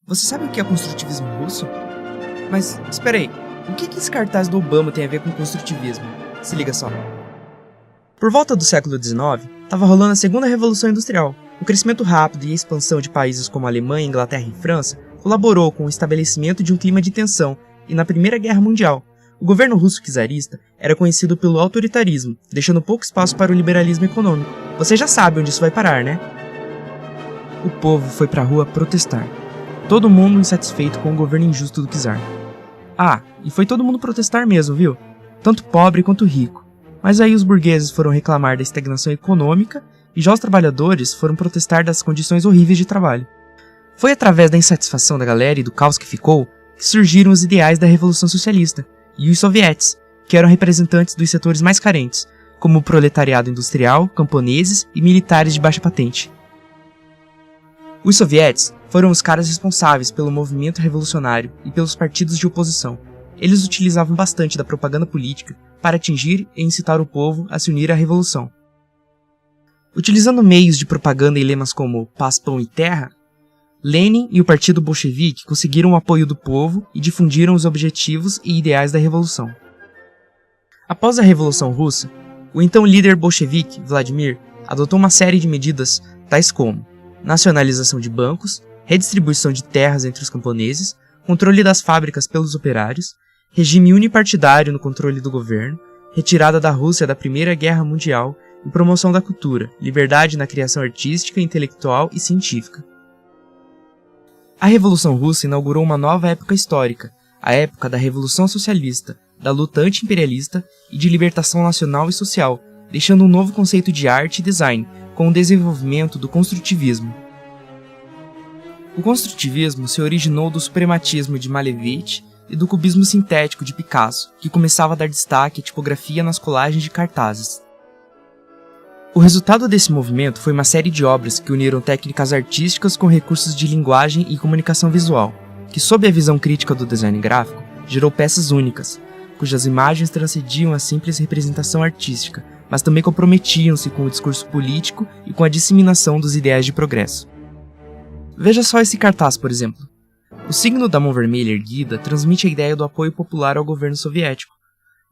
Você sabe o que é construtivismo russo? Mas, espera aí, o que esse cartaz do Obama tem a ver com construtivismo? Se liga só. Por volta do século XIX, estava rolando a Segunda Revolução Industrial. O crescimento rápido e a expansão de países como Alemanha, Inglaterra e França colaborou com o estabelecimento de um clima de tensão, e na Primeira Guerra Mundial, o governo russo czarista era conhecido pelo autoritarismo, deixando pouco espaço para o liberalismo econômico. Você já sabe onde isso vai parar, né? O povo foi pra rua protestar. Todo mundo insatisfeito com o governo injusto do czar. Ah, e foi todo mundo protestar mesmo, viu? Tanto pobre quanto rico. Mas aí os burgueses foram reclamar da estagnação econômica e já os trabalhadores foram protestar das condições horríveis de trabalho. Foi através da insatisfação da galera e do caos que ficou que surgiram os ideais da Revolução Socialista e os sovietes, que eram representantes dos setores mais carentes, como o proletariado industrial, camponeses e militares de baixa patente. Os sovietes foram os caras responsáveis pelo movimento revolucionário e pelos partidos de oposição. Eles utilizavam bastante da propaganda política para atingir e incitar o povo a se unir à revolução. Utilizando meios de propaganda e lemas como paz, pão e terra, Lenin e o Partido Bolchevique conseguiram o apoio do povo e difundiram os objetivos e ideais da revolução. Após a Revolução Russa, o então líder bolchevique, Vladimir, adotou uma série de medidas tais como nacionalização de bancos, redistribuição de terras entre os camponeses, controle das fábricas pelos operários, regime unipartidário no controle do governo, retirada da Rússia da Primeira Guerra Mundial e promoção da cultura, liberdade na criação artística, intelectual e científica. A Revolução Russa inaugurou uma nova época histórica, a época da Revolução Socialista, da luta anti-imperialista e de libertação nacional e social, deixando um novo conceito de arte e design, com o desenvolvimento do construtivismo. O construtivismo se originou do suprematismo de Malevich e do cubismo sintético de Picasso, que começava a dar destaque à tipografia nas colagens de cartazes. O resultado desse movimento foi uma série de obras que uniram técnicas artísticas com recursos de linguagem e comunicação visual, que, sob a visão crítica do design gráfico, gerou peças únicas, cujas imagens transcendiam a simples representação artística, mas também comprometiam-se com o discurso político e com a disseminação dos ideais de progresso. Veja só esse cartaz, por exemplo. O signo da mão vermelha erguida transmite a ideia do apoio popular ao governo soviético.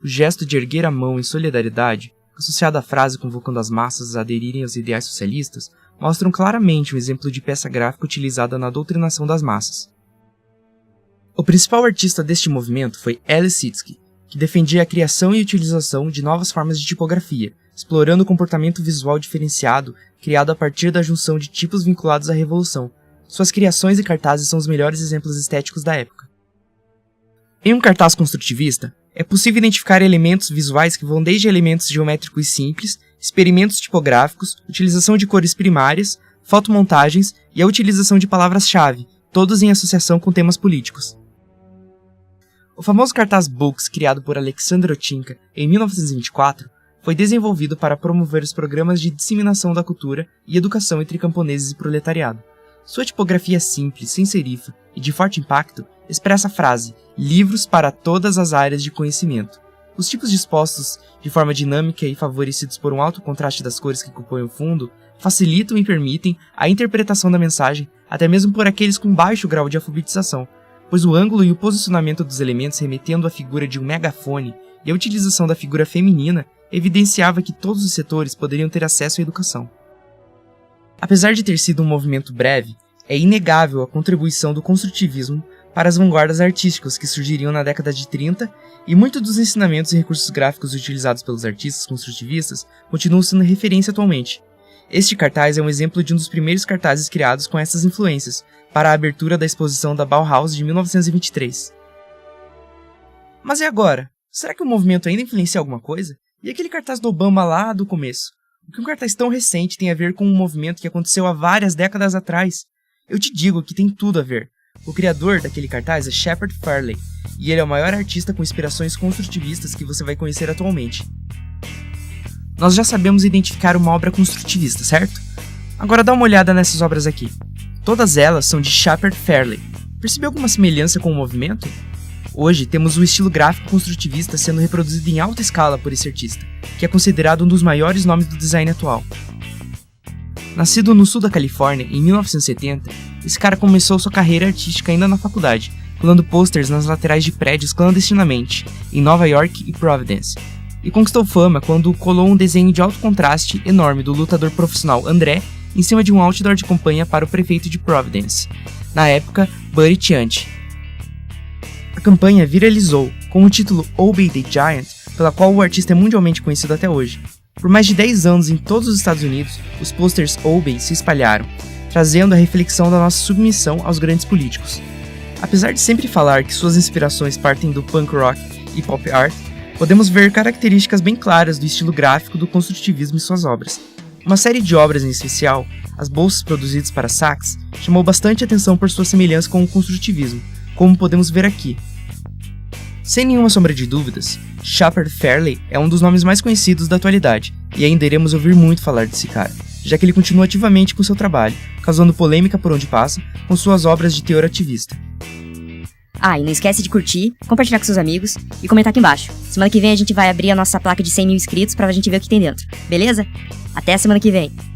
O gesto de erguer a mão em solidariedade, associado à frase convocando as massas a aderirem aos ideais socialistas, mostram claramente um exemplo de peça gráfica utilizada na doutrinação das massas. O principal artista deste movimento foi L. Sitsky, que defendia a criação e utilização de novas formas de tipografia, explorando o comportamento visual diferenciado criado a partir da junção de tipos vinculados à Revolução. Suas criações e cartazes são os melhores exemplos estéticos da época. Em um cartaz construtivista, é possível identificar elementos visuais que vão desde elementos geométricos simples, experimentos tipográficos, utilização de cores primárias, fotomontagens e a utilização de palavras-chave, todos em associação com temas políticos. O famoso cartaz Books, criado por Alexander Otinka em 1924, foi desenvolvido para promover os programas de disseminação da cultura e educação entre camponeses e proletariado. Sua tipografia simples, sem serifa e de forte impacto expressa a frase "livros para todas as áreas de conhecimento". Os tipos dispostos de forma dinâmica e favorecidos por um alto contraste das cores que compõem o fundo facilitam e permitem a interpretação da mensagem até mesmo por aqueles com baixo grau de alfabetização, pois o ângulo e o posicionamento dos elementos remetendo à figura de um megafone e a utilização da figura feminina evidenciava que todos os setores poderiam ter acesso à educação. Apesar de ter sido um movimento breve, é inegável a contribuição do construtivismo para as vanguardas artísticas que surgiriam na década de 30, e muitos dos ensinamentos e recursos gráficos utilizados pelos artistas construtivistas continuam sendo referência atualmente. Este cartaz é um exemplo de um dos primeiros cartazes criados com essas influências, para a abertura da exposição da Bauhaus de 1923. Mas e agora? Será que o movimento ainda influencia alguma coisa? E aquele cartaz do Obama lá do começo? O que um cartaz tão recente tem a ver com um movimento que aconteceu há várias décadas atrás? Eu te digo que tem tudo a ver. O criador daquele cartaz é Shepard Fairey, e ele é o maior artista com inspirações construtivistas que você vai conhecer atualmente. Nós já sabemos identificar uma obra construtivista, certo? Agora dá uma olhada nessas obras aqui. Todas elas são de Shepard Fairey. Percebeu alguma semelhança com o movimento? Hoje temos o estilo gráfico construtivista sendo reproduzido em alta escala por esse artista, que é considerado um dos maiores nomes do design atual. Nascido no sul da Califórnia em 1970, esse cara começou sua carreira artística ainda na faculdade, colando posters nas laterais de prédios clandestinamente, em Nova York e Providence, e conquistou fama quando colou um desenho de alto contraste enorme do lutador profissional André em cima de um outdoor de campanha para o prefeito de Providence, na época Buddy Chianti. A campanha viralizou com o título Obey the Giant, pela qual o artista é mundialmente conhecido até hoje. Por mais de 10 anos em todos os Estados Unidos, os posters Obey se espalharam, trazendo a reflexão da nossa submissão aos grandes políticos. Apesar de sempre falar que suas inspirações partem do punk rock e pop art, podemos ver características bem claras do estilo gráfico do construtivismo em suas obras. Uma série de obras em especial, as bolsas produzidas para Saks, chamou bastante atenção por sua semelhança com o construtivismo, como podemos ver aqui. Sem nenhuma sombra de dúvidas, Shepard Fairey é um dos nomes mais conhecidos da atualidade, e ainda iremos ouvir muito falar desse cara, já que ele continua ativamente com seu trabalho, causando polêmica por onde passa, com suas obras de teor ativista. Ah, e não esquece de curtir, compartilhar com seus amigos e comentar aqui embaixo. Semana que vem a gente vai abrir a nossa placa de 100 mil inscritos pra gente ver o que tem dentro, beleza? Até semana que vem!